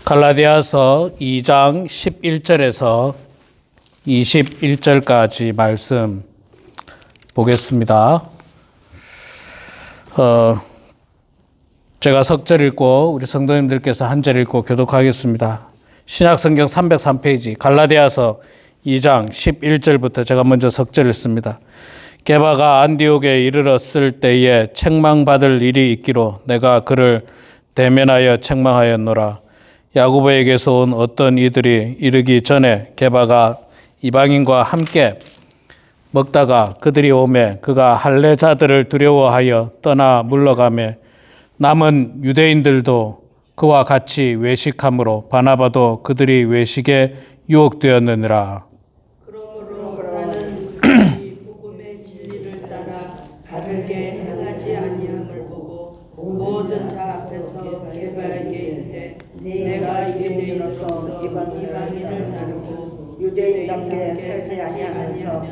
갈라디아서 2장 11절에서 21절까지 말씀 보겠습니다. 제가 석절 읽고 우리 성도님들께서 한 절 읽고 교독하겠습니다. 신약성경 303페이지 갈라디아서 2장 11절부터 제가 먼저 석절 읽습니다. 게바가 안디옥에 이르렀을 때에 책망받을 일이 있기로 내가 그를 대면하여 책망하였노라. 야고보에게서 온 어떤 이들이 이르기 전에 게바가 이방인과 함께 먹다가 그들이 오매 그가 할례자들을 두려워하여 떠나 물러가매 남은 유대인들도 그와 같이 외식함으로 바나바도 그들이 외식에 유혹되었느니라. 그러므로 나는 이 복음의 진리를 따라 바르게 행하지 아니함을 보고 모든 자 앞에서 게바에게 이르되 내가 유대인으로서 이방인을 나누고 유대인답게 살지 아니하면서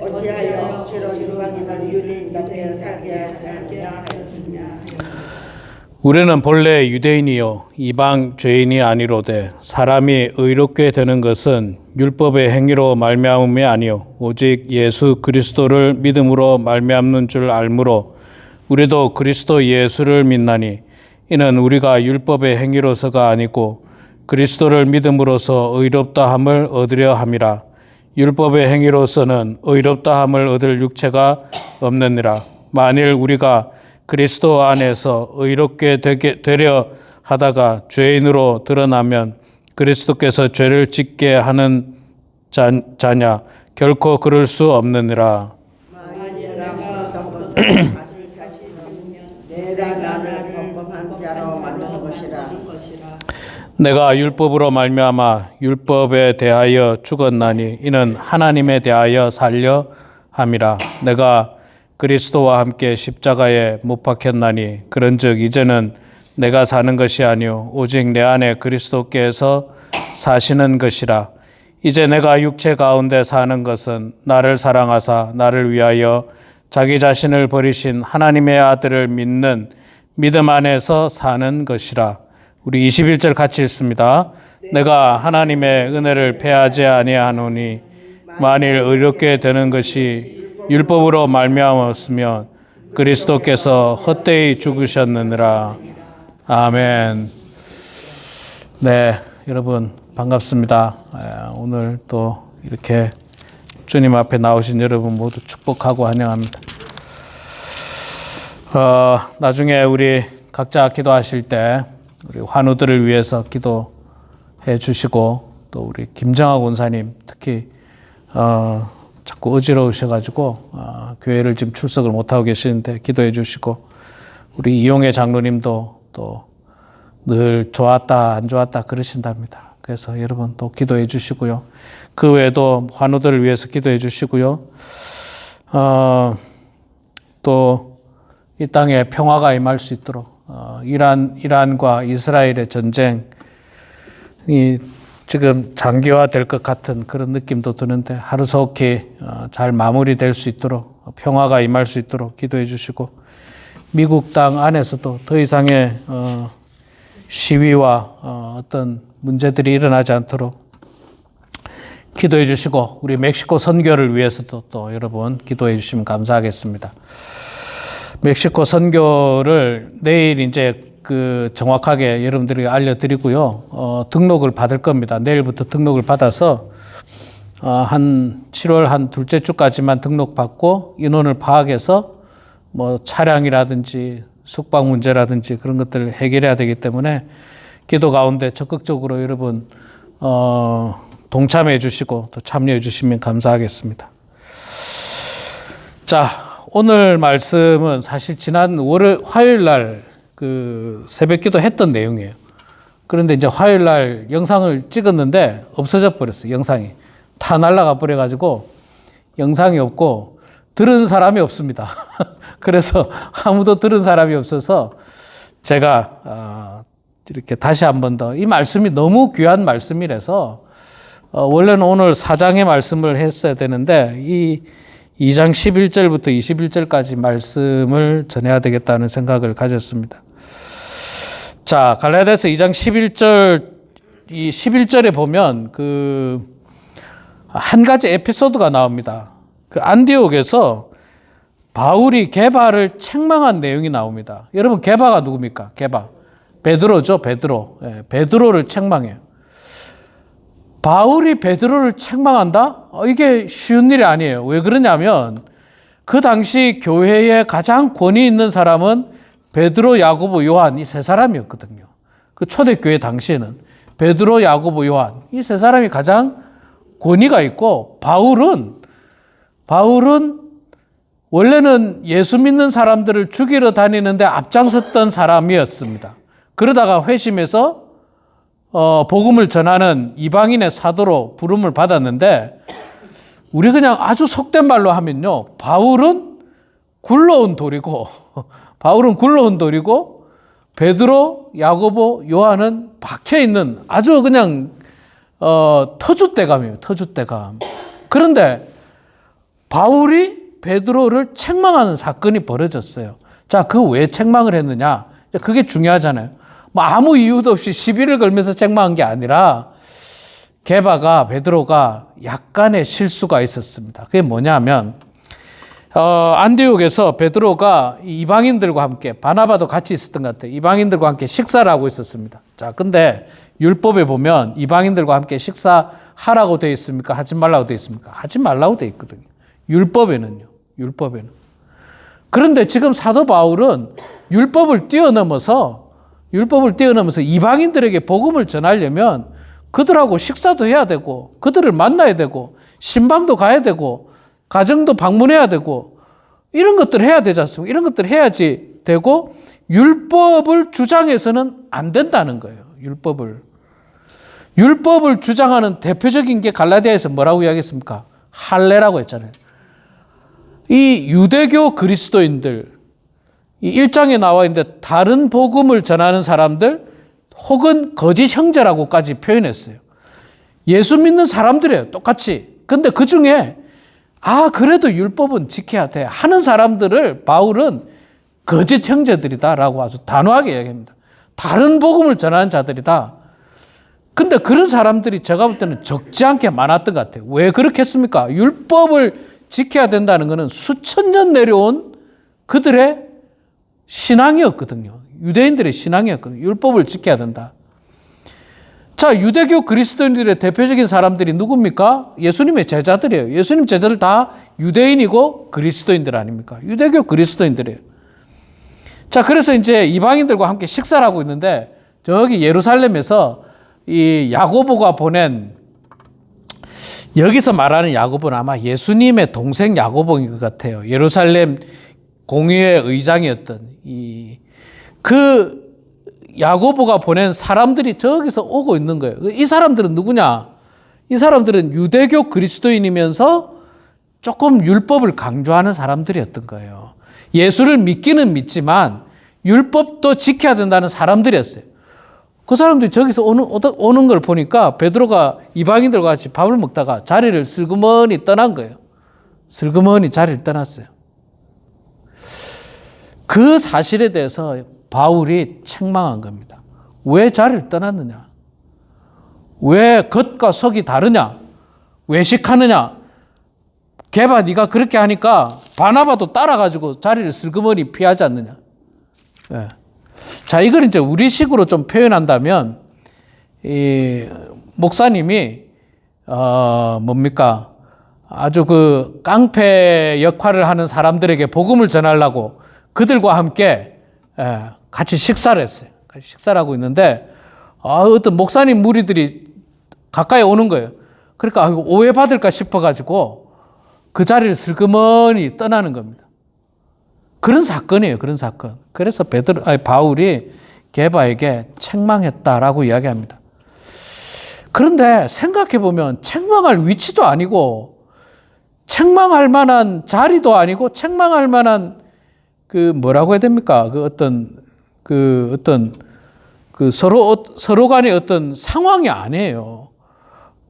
어찌하여 억지로 이방인을 유대인답게 살게 하느냐. 우리는 본래 유대인이요 이방 죄인이 아니로되 사람이 의롭게 되는 것은 율법의 행위로 말미암음이 아니요 오직 예수 그리스도를 믿음으로 말미암는 줄 알므로 우리도 그리스도 예수를 믿나니 이는 우리가 율법의 행위로서가 아니고 그리스도를 믿음으로써 의롭다함을 얻으려 함이라. 율법의 행위로서는 의롭다함을 얻을 육체가 없느니라. 만일 우리가 그리스도 안에서 의롭게 되려 하다가 죄인으로 드러나면 그리스도께서 죄를 짓게 하는 자냐? 결코 그럴 수 없느니라. 만일 내가 어떤 것을 사실 내가 나를 범범한 자로 만든 것이라. 내가 율법으로 말미암아 율법에 대하여 죽었나니 이는 하나님에 대하여 살려 함이라. 내가 그리스도와 함께 십자가에 못 박혔나니 그런즉 이제는 내가 사는 것이 아니요 오직 내 안에 그리스도께서 사시는 것이라. 이제 내가 육체 가운데 사는 것은 나를 사랑하사 나를 위하여 자기 자신을 버리신 하나님의 아들을 믿는 믿음 안에서 사는 것이라. 우리 21절 같이 읽습니다. 내가 하나님의 은혜를 패하지 아니하노니 만일 의롭게 되는 것이 율법으로 말미암았으면 그리스도께서 헛되이 죽으셨느니라. 아멘. 네, 여러분 반갑습니다. 오늘 또 이렇게 주님 앞에 나오신 여러분 모두 축복하고 환영합니다. 나중에 우리 각자 기도하실 때 우리 환우들을 위해서 기도해 주시고 또 우리 김정학 원사님 특히 자꾸 어지러우셔가지고 교회를 지금 출석을 못하고 계시는데 기도해 주시고 우리 이용혜 장로님도 또 늘 좋았다 안 좋았다 그러신답니다. 그래서 여러분 또 기도해 주시고요. 그 외에도 환우들을 위해서 기도해 주시고요. 또 이 땅에 평화가 임할 수 있도록 이란과 이스라엘의 전쟁이 지금 장기화될 것 같은 그런 느낌도 드는데 하루속히 잘 마무리될 수 있도록 평화가 임할 수 있도록 기도해 주시고 미국 땅 안에서도 더 이상의 시위와 어떤 문제들이 일어나지 않도록 기도해 주시고 우리 멕시코 선교를 위해서도 또 여러분 기도해 주시면 감사하겠습니다. 멕시코 선교를 내일 이제 정확하게 여러분들이 알려드리고요. 등록을 받을 겁니다. 내일부터 등록을 받아서 한 7월 한 둘째 주까지만 등록받고 인원을 파악해서 뭐 차량이라든지 숙박 문제라든지 그런 것들을 해결해야 되기 때문에 기도 가운데 적극적으로 여러분 동참해 주시고 또 참여해 주시면 감사하겠습니다. 자, 오늘 말씀은 사실 지난 화요일 날 새벽기도 했던 내용이에요. 그런데 이제 화요일 날 영상을 찍었는데 없어져 버렸어요. 영상이 다 날아가 버려가지고 영상이 없고 들은 사람이 없습니다. 그래서 아무도 들은 사람이 없어서 제가 이렇게 다시 한 번 더 이 말씀이 너무 귀한 말씀이라서 원래는 오늘 4장의 말씀을 했어야 되는데 이 2장 11절부터 21절까지 말씀을 전해야 되겠다는 생각을 가졌습니다. 자, 갈라디아서 2장 11절 이 11절에 보면 한 가지 에피소드가 나옵니다. 그 안디옥에서 바울이 게바를 책망한 내용이 나옵니다. 여러분, 게바가 누굽니까? 게바. 베드로죠, 베드로. 예, 베드로를 책망해요. 바울이 베드로를 책망한다? 이게 쉬운 일이 아니에요. 왜 그러냐면 그 당시 교회에 가장 권위 있는 사람은 베드로, 야고보, 요한 이 세 사람이었거든요. 그 초대교회 당시에는 베드로, 야고보, 요한 이 세 사람이 가장 권위가 있고 바울은 원래는 예수 믿는 사람들을 죽이러 다니는데 앞장섰던 사람이었습니다. 그러다가 회심해서 복음을 전하는 이방인의 사도로 부름을 받았는데 우리 그냥 아주 속된 말로 하면요. 바울은 굴러온 돌이고 베드로, 야고보, 요한은 박혀있는 아주 그냥 터줏대감이에요. 터줏대감. 그런데 바울이 베드로를 책망하는 사건이 벌어졌어요. 자, 그 왜 책망을 했느냐? 그게 중요하잖아요. 뭐 아무 이유도 없이 시비를 걸면서 책망한 게 아니라 베드로가 약간의 실수가 있었습니다. 그게 뭐냐면 안디옥에서 베드로가 이방인들과 함께 바나바도 같이 있었던 것 같아요. 이방인들과 함께 식사를 하고 있었습니다. 자, 근데 율법에 보면 이방인들과 함께 식사하라고 되어 있습니까? 하지 말라고 되어 있습니까? 하지 말라고 되어 있거든요. 율법에는. 그런데 지금 사도 바울은 율법을 뛰어넘어서 이방인들에게 복음을 전하려면 그들하고 식사도 해야 되고 그들을 만나야 되고 신방도 가야 되고 가정도 방문해야 되고 이런 것들을 해야 되지 않습니까? 이런 것들을 해야지 되고 율법을 주장해서는 안 된다는 거예요. 율법을 주장하는 대표적인 게 갈라디아에서 뭐라고 이야기했습니까? 할례라고 했잖아요. 이 유대교 그리스도인들, 이 1장에 나와 있는데 다른 복음을 전하는 사람들 혹은 거짓 형제라고까지 표현했어요. 예수 믿는 사람들이에요. 똑같이. 근데 그 중에 그래도 율법은 지켜야 돼 하는 사람들을 바울은 거짓 형제들이다라고 아주 단호하게 이야기합니다. 다른 복음을 전하는 자들이다. 근데 그런 사람들이 제가 볼 때는 적지 않게 많았던 것 같아요. 왜 그렇게 했습니까? 율법을 지켜야 된다는 것은 수천 년 내려온 그들의 신앙이었거든요. 유대인들의 신앙이었거든요. 율법을 지켜야 된다. 자, 유대교 그리스도인들의 대표적인 사람들이 누굽니까? 예수님의 제자들이에요. 예수님 제자들 다 유대인이고 그리스도인들 아닙니까? 유대교 그리스도인들이에요. 자, 그래서 이제 이방인들과 함께 식사를 하고 있는데 저기 예루살렘에서 이 야고보가 보낸 여기서 말하는 야고보는 아마 예수님의 동생 야고보인 것 같아요. 예루살렘 공의회 의장이었던 그 야고보가 보낸 사람들이 저기서 오고 있는 거예요. 이 사람들은 누구냐? 이 사람들은 유대교 그리스도인이면서 조금 율법을 강조하는 사람들이었던 거예요. 예수를 믿기는 믿지만 율법도 지켜야 된다는 사람들이었어요. 그 사람들이 저기서 오는 걸 보니까 베드로가 이방인들과 같이 밥을 먹다가 자리를 슬그머니 떠난 거예요. 슬그머니 자리를 떠났어요. 그 사실에 대해서 바울이 책망한 겁니다. 왜 자리를 떠났느냐? 왜 겉과 속이 다르냐? 외식하느냐? 게바 네가 그렇게 하니까 바나바도 따라가지고 자리를 슬그머니 피하지 않느냐? 네. 자, 이걸 이제 우리식으로 좀 표현한다면 이 목사님이 뭡니까? 아주 그 깡패 역할을 하는 사람들에게 복음을 전하려고 그들과 함께 같이 식사를 했어요. 같이 식사를 하고 있는데 어떤 목사님 무리들이 가까이 오는 거예요. 그러니까 오해받을까 싶어가지고 그 자리를 슬그머니 떠나는 겁니다. 그런 사건이에요. 그런 사건. 그래서 바울이 게바에게 책망했다라고 이야기합니다. 그런데 생각해보면 책망할 위치도 아니고 책망할 만한 자리도 아니고 책망할 만한 그 뭐라고 해야 됩니까? 서로 간의 어떤 상황이 아니에요.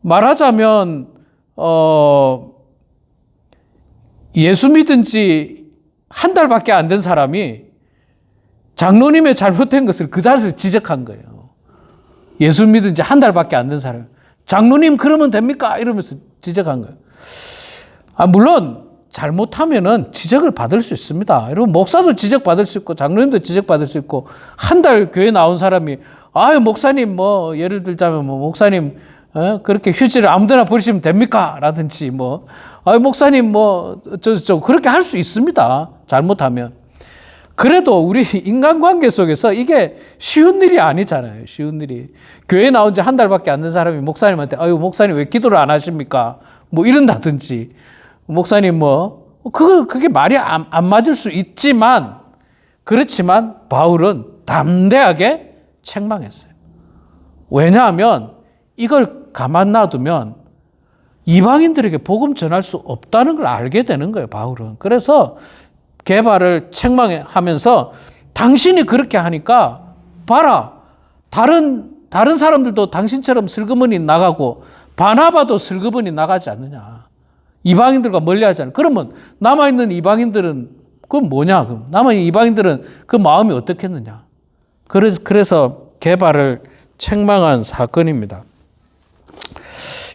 말하자면 예수 믿은 지 한 달밖에 안 된 사람이 장로님의 잘못된 것을 그 자리에서 지적한 거예요. 예수 믿은 지 한 달밖에 안 된 사람. 장로님 그러면 됩니까? 이러면서 지적한 거예요. 물론 잘못하면은 지적을 받을 수 있습니다. 여러분 목사도 지적받을 수 있고 장로님도 지적받을 수 있고 한 달 교회 나온 사람이 목사님 뭐 예를 들자면 뭐 목사님 그렇게 휴지를 아무데나 버리시면 됩니까? 라든지 목사님 그렇게 할 수 있습니다. 잘못하면. 그래도 우리 인간관계 속에서 이게 쉬운 일이 아니잖아요. 쉬운 일이. 교회 나온 지 한 달밖에 안 된 사람이 목사님한테 목사님 왜 기도를 안 하십니까? 이런다든지 목사님 그게 말이 안 맞을 수 있지만 그렇지만 바울은 담대하게 책망했어요. 왜냐하면 이걸 가만 놔두면 이방인들에게 복음 전할 수 없다는 걸 알게 되는 거예요, 바울은. 그래서 게바를 책망하면서 당신이 그렇게 하니까 봐라. 다른 사람들도 당신처럼 슬그머니 나가고 바나바도 슬그머니 나가지 않느냐. 이방인들과 멀리하지 않아. 그러면 남아있는 이방인들은 그건 뭐냐? 그럼 남아있는 이방인들은 그 마음이 어떻겠느냐? 그래서 게바를 책망한 사건입니다.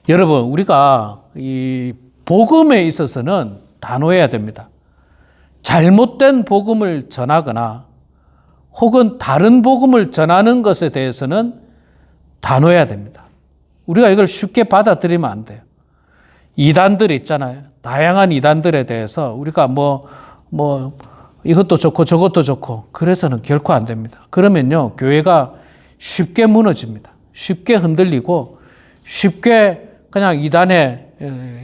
여러분, 우리가 이 복음에 있어서는 단호해야 됩니다. 잘못된 복음을 전하거나 혹은 다른 복음을 전하는 것에 대해서는 단호해야 됩니다. 우리가 이걸 쉽게 받아들이면 안 돼요. 이단들 있잖아요. 다양한 이단들에 대해서 우리가 이것도 좋고 저것도 좋고 그래서는 결코 안 됩니다. 그러면요, 교회가 쉽게 무너집니다. 쉽게 흔들리고 쉽게 그냥 이단의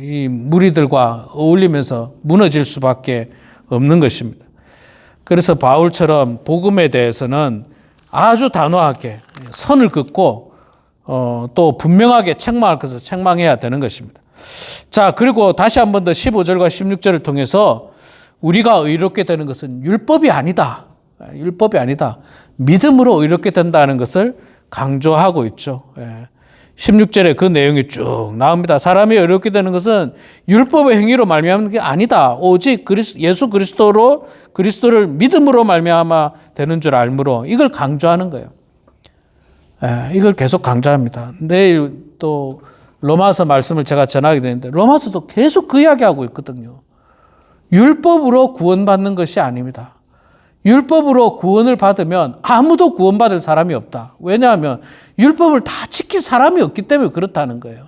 이 무리들과 어울리면서 무너질 수밖에 없는 것입니다. 그래서 바울처럼 복음에 대해서는 아주 단호하게 선을 긋고 또 분명하게 책망할 것을 책망해야 되는 것입니다. 자, 그리고 다시 한 번 더 15절과 16절을 통해서 우리가 의롭게 되는 것은 율법이 아니다. 율법이 아니다. 믿음으로 의롭게 된다는 것을 강조하고 있죠. 16절에 그 내용이 쭉 나옵니다. 사람이 의롭게 되는 것은 율법의 행위로 말미암는 게 아니다. 오직 예수 그리스도를 믿음으로 말미암아 되는 줄 알므로 이걸 강조하는 거예요. 이걸 계속 강조합니다. 내일 또 로마서 말씀을 제가 전하게 되는데 로마서도 계속 그 이야기하고 있거든요. 율법으로 구원받는 것이 아닙니다. 율법으로 구원을 받으면 아무도 구원받을 사람이 없다. 왜냐하면 율법을 다 지킬 사람이 없기 때문에 그렇다는 거예요.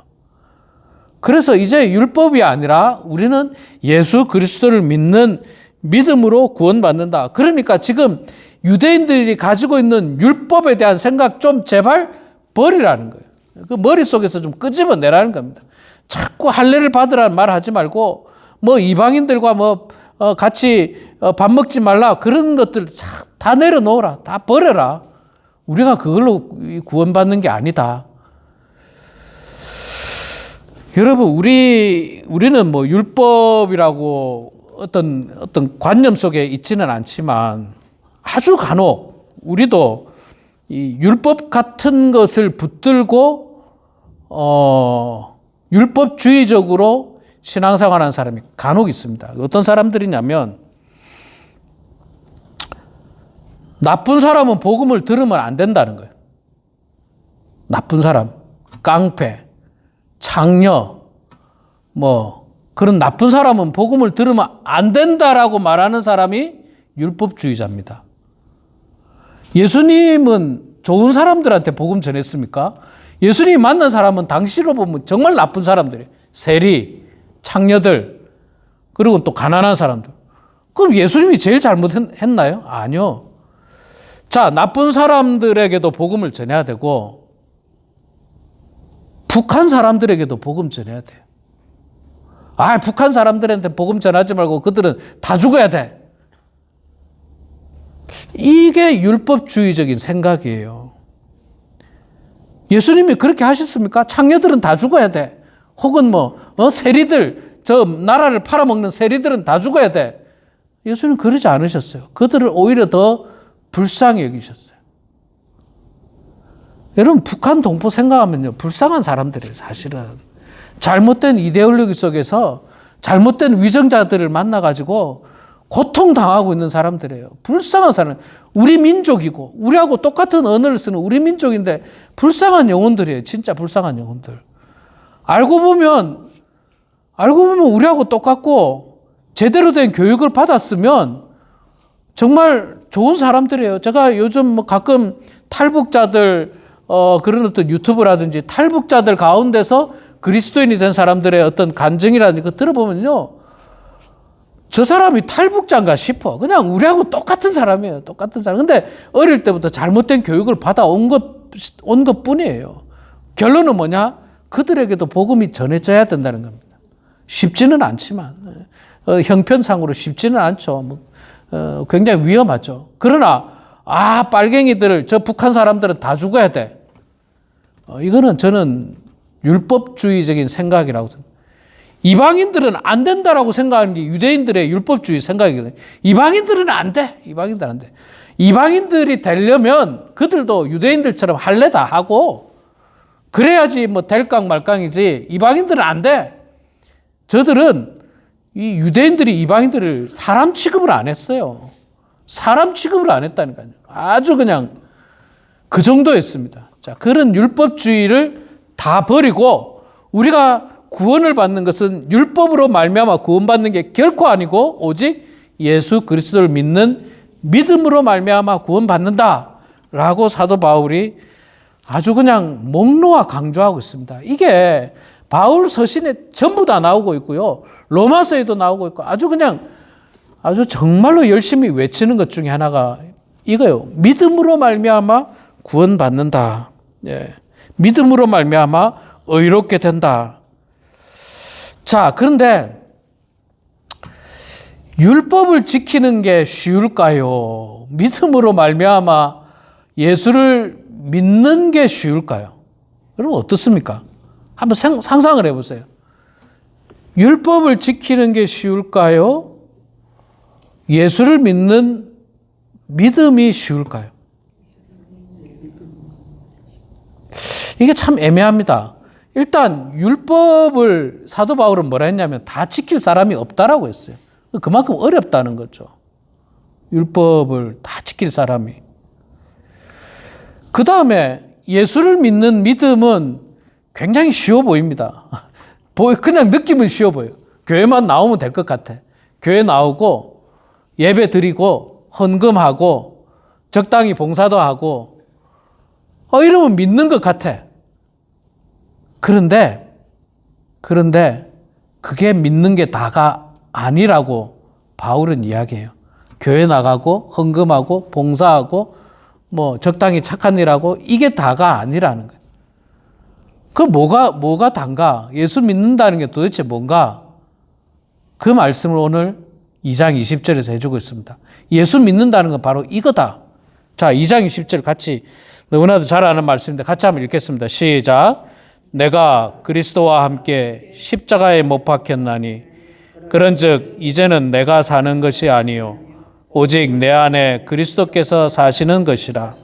그래서 이제 율법이 아니라 우리는 예수 그리스도를 믿는 믿음으로 구원받는다. 그러니까 지금 유대인들이 가지고 있는 율법에 대한 생각 좀 제발 버리라는 거예요. 그 머릿속에서 좀 끄집어내라는 겁니다. 자꾸 할례를 받으라는 말 하지 말고 이방인들과 같이 밥 먹지 말라 그런 것들 다 내려놓으라. 다 버려라. 우리가 그걸로 구원받는 게 아니다. 여러분, 우리는 율법이라고 어떤 관념 속에 있지는 않지만 아주 간혹 우리도 이 율법 같은 것을 붙들고 율법주의적으로 신앙생활하는 사람이 간혹 있습니다. 어떤 사람들이냐면 나쁜 사람은 복음을 들으면 안 된다는 거예요. 나쁜 사람, 깡패, 창녀, 그런 나쁜 사람은 복음을 들으면 안 된다라고 말하는 사람이 율법주의자입니다. 예수님은 좋은 사람들한테 복음 전했습니까? 예수님이 만난 사람은 당시로 보면 정말 나쁜 사람들이에요. 세리, 창녀들, 그리고 또 가난한 사람들. 그럼 예수님이 제일 잘못했나요? 아니요. 자, 나쁜 사람들에게도 복음을 전해야 되고 북한 사람들에게도 복음 전해야 돼요. 북한 사람들한테 복음 전하지 말고 그들은 다 죽어야 돼. 이게 율법주의적인 생각이에요. 예수님이 그렇게 하셨습니까? 창녀들은 다 죽어야 돼. 혹은 세리들, 저 나라를 팔아먹는 세리들은 다 죽어야 돼. 예수님 그러지 않으셨어요. 그들을 오히려 더 불쌍히 여기셨어요. 여러분, 북한 동포 생각하면요, 불쌍한 사람들이에요, 사실은. 잘못된 이데올로기 속에서 잘못된 위정자들을 만나가지고 고통당하고 있는 사람들이에요. 불쌍한 사람. 우리 민족이고 우리하고 똑같은 언어를 쓰는 우리 민족인데 불쌍한 영혼들이에요. 진짜 불쌍한 영혼들. 알고 보면 우리하고 똑같고 제대로 된 교육을 받았으면 정말 좋은 사람들이에요. 제가 요즘 뭐 가끔 탈북자들 그런 어떤 유튜브라든지 탈북자들 가운데서 그리스도인이 된 사람들의 어떤 간증이라든지 그거 들어보면요. 저 사람이 탈북자인가 싶어. 그냥 우리하고 똑같은 사람이에요. 똑같은 사람. 근데 어릴 때부터 잘못된 교육을 받아온 것 뿐이에요. 결론은 뭐냐? 그들에게도 복음이 전해져야 된다는 겁니다. 쉽지는 않지만, 형편상으로 쉽지는 않죠. 굉장히 위험하죠. 그러나, 빨갱이들, 저 북한 사람들은 다 죽어야 돼. 이거는 저는 율법주의적인 생각이라고 생각합니다. 이방인들은 안 된다라고 생각하는 게 유대인들의 율법주의 생각이거든요. 이방인들은 안 돼. 이방인들 안 돼. 이방인들이 되려면 그들도 유대인들처럼 할래 다 하고 그래야지 뭐 될깡 말깡이지. 이방인들은 안 돼. 저들은 이 유대인들이 이방인들을 사람 취급을 안 했어요. 사람 취급을 안 했다니까요. 아주 그냥 그 정도였습니다. 자, 그런 율법주의를 다 버리고 우리가 구원을 받는 것은 율법으로 말미암아 구원받는 게 결코 아니고 오직 예수 그리스도를 믿는 믿음으로 말미암아 구원받는다라고 사도 바울이 아주 그냥 목놓아 강조하고 있습니다. 이게 바울 서신에 전부 다 나오고 있고요. 로마서에도 나오고 있고 아주 정말로 열심히 외치는 것 중에 하나가 이거예요. 믿음으로 말미암아 구원받는다. 예. 믿음으로 말미암아 의롭게 된다. 자, 그런데 율법을 지키는 게 쉬울까요? 믿음으로 말미암아 예수를 믿는 게 쉬울까요? 여러분 어떻습니까? 한번 상상을 해보세요. 율법을 지키는 게 쉬울까요? 예수를 믿는 믿음이 쉬울까요? 이게 참 애매합니다. 일단 율법을 사도 바울은 뭐라 했냐면 다 지킬 사람이 없다라고 했어요. 그만큼 어렵다는 거죠. 율법을 다 지킬 사람이. 그 다음에 예수를 믿는 믿음은 굉장히 쉬워 보입니다. 그냥 느낌은 쉬워 보여요. 교회만 나오면 될 것 같아. 교회 나오고 예배 드리고 헌금하고 적당히 봉사도 하고 이러면 믿는 것 같아. 그런데 그게 믿는 게 다가 아니라고 바울은 이야기해요. 교회 나가고 헌금하고 봉사하고 뭐 적당히 착한 일하고 이게 다가 아니라는 거예요. 그 뭐가 단가? 예수 믿는다는 게 도대체 뭔가? 그 말씀을 오늘 2장 20절에서 해주고 있습니다. 예수 믿는다는 건 바로 이거다. 자, 2장 20절 같이 너무나도 잘 아는 말씀인데 같이 한번 읽겠습니다. 시작. 내가 그리스도와 함께 십자가에 못 박혔나니 그런즉 이제는 내가 사는 것이 아니요 오직 내 안에 그리스도께서 사시는 것이라.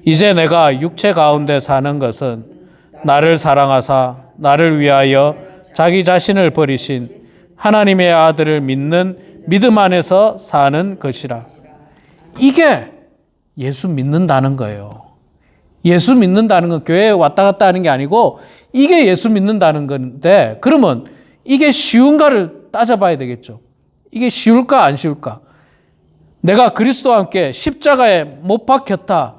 이제 내가 육체 가운데 사는 것은 나를 사랑하사 나를 위하여 자기 자신을 버리신 하나님의 아들을 믿는 믿음 안에서 사는 것이라. 이게 예수 믿는다는 거예요. 예수 믿는다는 건 교회에 왔다 갔다 하는 게 아니고 이게 예수 믿는다는 건데 그러면 이게 쉬운가를 따져봐야 되겠죠. 이게 쉬울까 안 쉬울까? 내가 그리스도와 함께 십자가에 못 박혔다.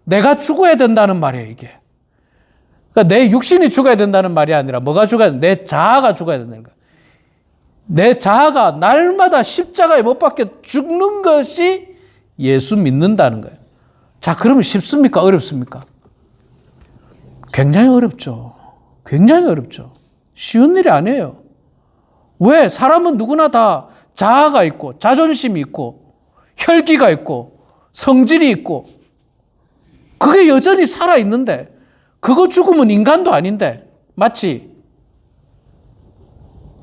내가 죽어야 된다는 말이에요, 이게. 그러니까 내 육신이 죽어야 된다는 말이 아니라 뭐가 죽어야 돼? 내 자아가 죽어야 된다는 거야. 내 자아가 날마다 십자가에 못 박혀 죽는 것이 예수 믿는다는 거예요. 자, 그러면 쉽습니까? 어렵습니까? 굉장히 어렵죠. 굉장히 어렵죠. 쉬운 일이 아니에요. 왜? 사람은 누구나 다 자아가 있고 자존심이 있고 혈기가 있고 성질이 있고 그게 여전히 살아있는데 그거 죽으면 인간도 아닌데 맞지?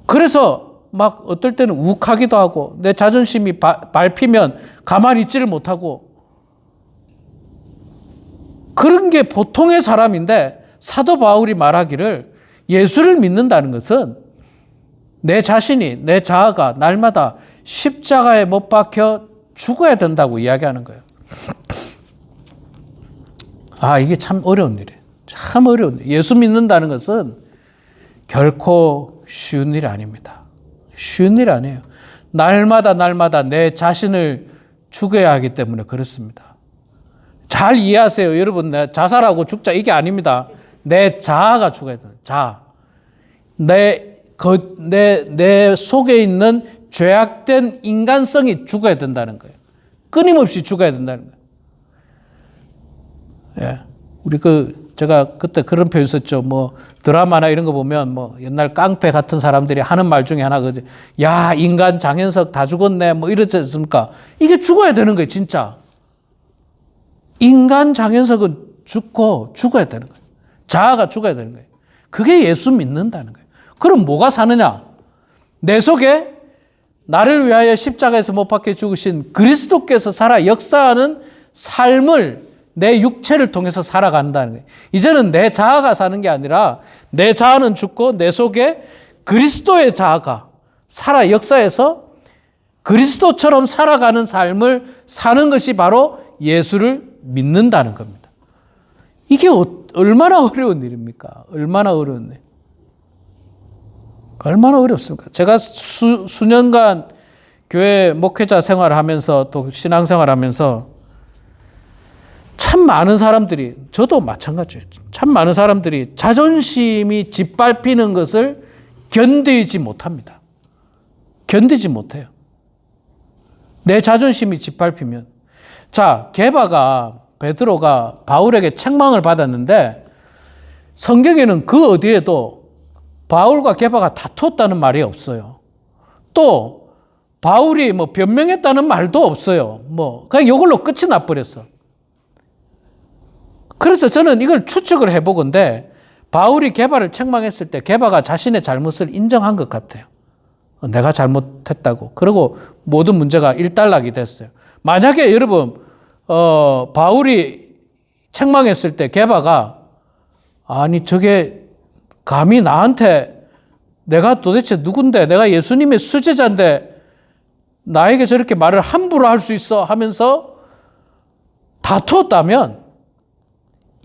그래서 막 어떨 때는 욱하기도 하고 내 자존심이 밟히면 가만히 있지를 못하고 그런 게 보통의 사람인데 사도 바울이 말하기를 예수를 믿는다는 것은 내 자신이 내 자아가 날마다 십자가에 못 박혀 죽어야 된다고 이야기하는 거예요. 아, 이게 참 어려운 일이에요. 참 어려운 일. 예수 믿는다는 것은 결코 쉬운 일이 아닙니다. 쉬운 일이 아니에요. 날마다 내 자신을 죽여야 하기 때문에 그렇습니다. 잘 이해하세요. 여러분, 내 자살하고 죽자 이게 아닙니다. 내 자아가 죽어야 돼요. 자아. 내 속에 있는 죄악된 인간성이 죽어야 된다는 거예요. 끊임없이 죽어야 된다는 거예요. 예. 우리 제가 그때 그런 표현 썼죠. 뭐, 드라마나 이런 거 보면 뭐, 옛날 깡패 같은 사람들이 하는 말 중에 하나, 야, 인간 장현석 다 죽었네. 뭐, 이러지 않습니까? 이게 죽어야 되는 거예요, 진짜. 인간 장현석은 죽어야 되는 거예요. 자아가 죽어야 되는 거예요. 그게 예수 믿는다는 거예요. 그럼 뭐가 사느냐? 내 속에 나를 위하여 십자가에서 못 박혀 죽으신 그리스도께서 살아 역사하는 삶을 내 육체를 통해서 살아간다는 거예요. 이제는 내 자아가 사는 게 아니라 내 자아는 죽고 내 속에 그리스도의 자아가 살아 역사해서 그리스도처럼 살아가는 삶을 사는 것이 바로 예수를 믿는다는 겁니다. 이게 얼마나 어려운 일입니까? 얼마나 어려운 일. 얼마나 어렵습니까? 제가 수년간 교회 목회자 생활을 하면서 또 신앙생활을 하면서 참 많은 사람들이, 저도 마찬가지예요. 참 많은 사람들이 자존심이 짓밟히는 것을 견디지 못합니다. 견디지 못해요. 내 자존심이 짓밟히면. 자, 베드로가 바울에게 책망을 받았는데 성경에는 그 어디에도 바울과 게바가 다투었다는 말이 없어요. 또 바울이 뭐 변명했다는 말도 없어요. 뭐 그냥 이걸로 끝이 나버렸어. 그래서 저는 이걸 추측을 해보건데 바울이 게바를 책망했을 때 게바가 자신의 잘못을 인정한 것 같아요. 내가 잘못했다고. 그리고 모든 문제가 일단락이 됐어요. 만약에 여러분 바울이 책망했을 때 게바가 아니 저게 감히 나한테 내가 도대체 누군데 내가 예수님의 수제자인데 나에게 저렇게 말을 함부로 할 수 있어 하면서 다투었다면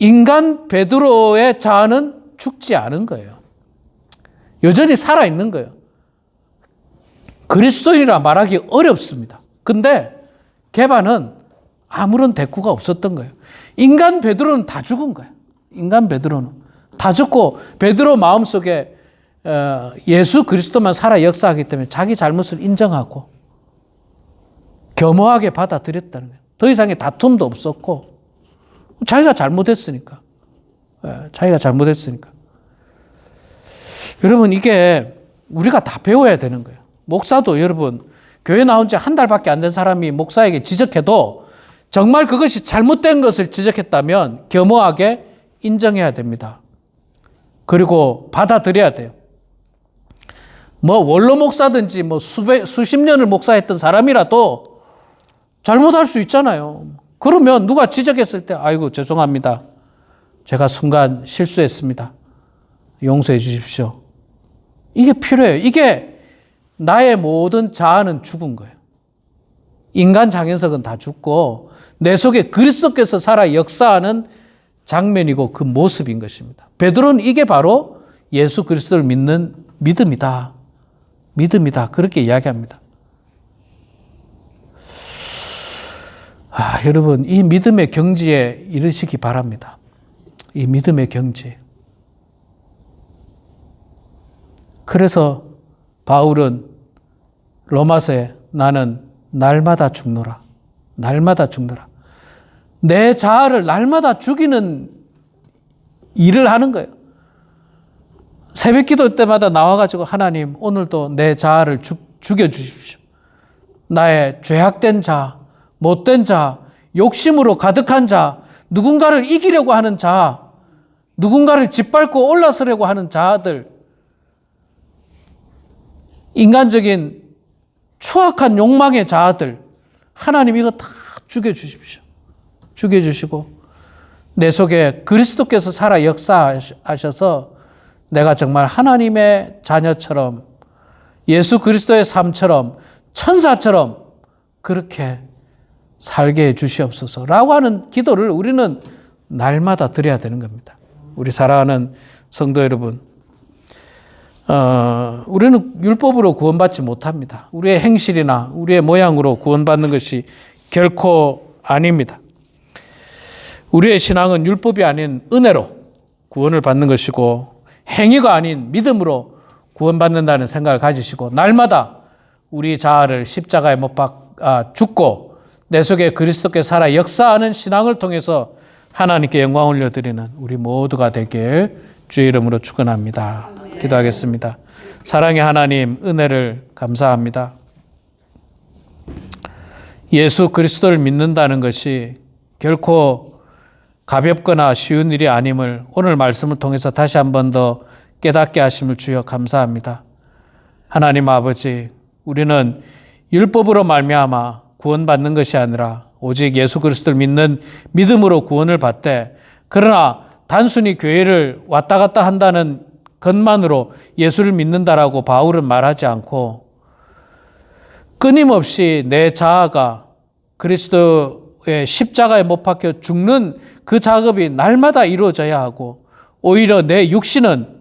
인간 베드로의 자아는 죽지 않은 거예요. 여전히 살아있는 거예요. 그리스도인이라 말하기 어렵습니다. 근데 게바는 아무런 대꾸가 없었던 거예요. 인간 베드로는 다 죽은 거예요. 인간 베드로는 다 죽고 베드로 마음속에 예수 그리스도만 살아 역사하기 때문에 자기 잘못을 인정하고 겸허하게 받아들였다는 거예요. 더 이상의 다툼도 없었고 자기가 잘못했으니까. 자기가 잘못했으니까. 여러분 이게 우리가 다 배워야 되는 거예요. 목사도 여러분 교회 나온 지 한 달밖에 안 된 사람이 목사에게 지적해도 정말 그것이 잘못된 것을 지적했다면 겸허하게 인정해야 됩니다. 그리고 받아들여야 돼요. 뭐 원로 목사든지 뭐 수십 년을 목사했던 사람이라도 잘못할 수 있잖아요. 그러면 누가 지적했을 때 아이고 죄송합니다. 제가 순간 실수했습니다. 용서해 주십시오. 이게 필요해요. 이게 나의 모든 자아는 죽은 거예요. 인간 장현석은 다 죽고 내 속에 그리스도께서 살아 역사하는 장면이고 그 모습인 것입니다. 베드로는 이게 바로 예수 그리스도를 믿는 믿음이다. 믿음이다. 그렇게 이야기합니다. 여러분 이 믿음의 경지에 이르시기 바랍니다. 이 믿음의 경지. 그래서 바울은 로마서에 나는 날마다 죽노라. 날마다 죽노라. 내 자아를 날마다 죽이는 일을 하는 거예요. 새벽 기도 때마다 나와가지고 하나님 오늘도 내 자아를 죽여주십시오. 나의 죄악된 자아, 못된 자아, 욕심으로 가득한 자아, 누군가를 이기려고 하는 자아, 누군가를 짓밟고 올라서려고 하는 자아들, 인간적인 추악한 욕망의 자아들, 하나님 이거 다 죽여주십시오. 죽여주시고 내 속에 그리스도께서 살아 역사하셔서 내가 정말 하나님의 자녀처럼 예수 그리스도의 삶처럼 천사처럼 그렇게 살게 해 주시옵소서라고 하는 기도를 우리는 날마다 드려야 되는 겁니다. 우리 사랑하는 성도 여러분, 우리는 율법으로 구원받지 못합니다. 우리의 행실이나 우리의 모양으로 구원받는 것이 결코 아닙니다. 우리의 신앙은 율법이 아닌 은혜로 구원을 받는 것이고 행위가 아닌 믿음으로 구원받는다는 생각을 가지시고 날마다 우리 자아를 십자가에 못 박아 죽고 내 속에 그리스도께 살아 역사하는 신앙을 통해서 하나님께 영광 올려드리는 우리 모두가 되길 주의 이름으로 축원합니다. 기도하겠습니다. 사랑의 하나님, 은혜를 감사합니다. 예수 그리스도를 믿는다는 것이 결코 가볍거나 쉬운 일이 아님을 오늘 말씀을 통해서 다시 한 번 더 깨닫게 하심을 주여 감사합니다. 하나님 아버지, 우리는 율법으로 말미암아 구원받는 것이 아니라 오직 예수 그리스도를 믿는 믿음으로 구원을 받되, 그러나 단순히 교회를 왔다 갔다 한다는 것만으로 예수를 믿는다라고 바울은 말하지 않고 끊임없이 내 자아가 그리스도의 십자가에 못 박혀 죽는 그 작업이 날마다 이루어져야 하고, 오히려 내 육신은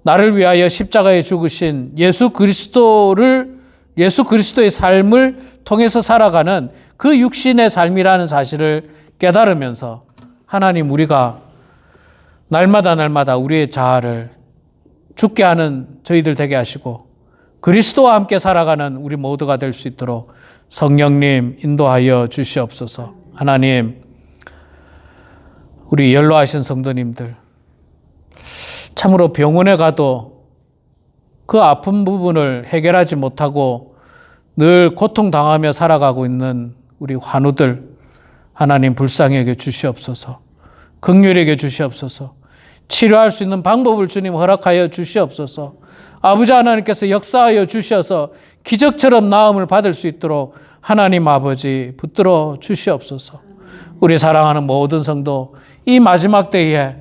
나를 위하여 십자가에 죽으신 예수 그리스도의 삶을 통해서 살아가는 그 육신의 삶이라는 사실을 깨달으면서 하나님, 우리가 날마다 우리의 자아를 죽게 하는 저희들 되게 하시고 그리스도와 함께 살아가는 우리 모두가 될 수 있도록 성령님 인도하여 주시옵소서. 하나님, 우리 연로하신 성도님들, 참으로 병원에 가도 그 아픈 부분을 해결하지 못하고 늘 고통당하며 살아가고 있는 우리 환우들, 하나님 불쌍히 여겨 주시옵소서. 긍휼히 여겨 주시옵소서. 치료할 수 있는 방법을 주님 허락하여 주시옵소서. 아버지 하나님께서 역사하여 주셔서 기적처럼 나음을 받을 수 있도록 하나님 아버지 붙들어 주시옵소서. 우리 사랑하는 모든 성도, 이 마지막 때에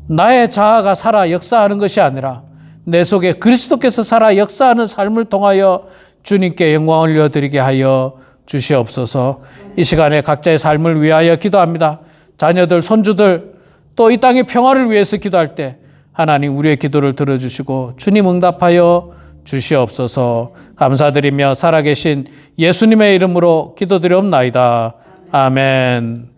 나의 자아가 살아 역사하는 것이 아니라 내 속에 그리스도께서 살아 역사하는 삶을 통하여 주님께 영광을 올려드리게 하여 주시옵소서. 이 시간에 각자의 삶을 위하여 기도합니다. 자녀들, 손주들, 또 이 땅의 평화를 위해서 기도할 때 하나님 우리의 기도를 들어주시고 주님 응답하여 주시옵소서. 감사드리며 살아계신 예수님의 이름으로 기도드리옵나이다. 아멘.